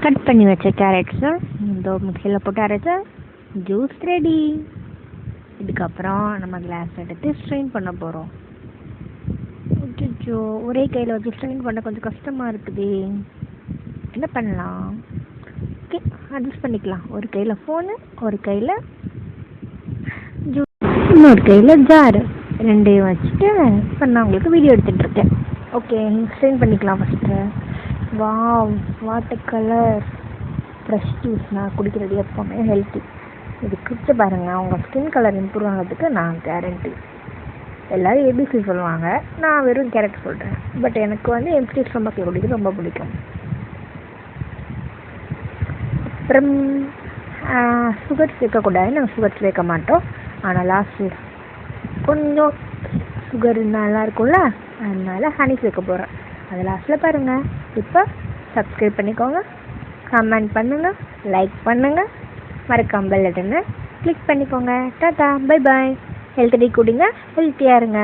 Cut பண்ணி வச்ச கேரட்ஸை இந்த மிக்சியில் போட்டு அரைச்ச ஜூஸ் ரெடி. இதுக்கப்புறம் நம்ம கிளாஸ் எடுத்து ஸ்ட்ரெயின் பண்ண போகிறோம். அச்சோ, ஒரே கையில் வச்சு ஸ்ட்ரெயின் பண்ண கொஞ்சம் கஷ்டமாக இருக்குது. என்ன பண்ணலாம்? ஓகே, அட்ஜஸ்ட் பண்ணிக்கலாம். ஒரு கையில் ஃபோனு, ஒரு கையில் ஜூஸ், இன்னொரு கையில் ஜாரு, ரெண்டையும் வச்சுட்டு இப்போ நான் உங்களுக்கு வீடியோ எடுத்துகிட்ருக்கேன். ஓகே, ஸ்ட்ரெயின் பண்ணிக்கலாம் first. Wow, water colour fresh juice நான் குடிக்கிறது எப்போவுமே ஹெல்த்தி. இது குடிச்சு பாருங்கள், உங்கள் ஸ்கின் கலர் இம்ப்ரூவ் ஆகிறதுக்கு நான் கேரண்டி. எல்லோரும் ஏபிசி சொல்லுவாங்க, நான் வெறும் கேரட் சொல்கிறேன். பட் எனக்கு வந்து எம்டி ஸ்டொமக்கில் குடிக்கிறது ரொம்ப பிடிக்கும். அப்புறம் சுகர் சேர்க்கக்கூடாது, நாங்கள் சுகர் சேர்க்க மாட்டோம். ஆனால் லாஸ்ட்டு கொஞ்சம் சுகர் நல்லா இருக்கும்ல, அதனால ஹனி சேர்க்க போகிறேன். அது லாஸ்ட்டில் பாருங்கள். இப்போ சப்ஸ்கிரைப் பண்ணிக்கோங்க, கமெண்ட் பண்ணுங்கள், லைக் பண்ணுங்கள், மறக்காம பெல் பட்டனை கிளிக் பண்ணிக்கோங்க. Tata, bye bye. Health tea குடிங்க, ஹெல்த்தியாக இருங்க.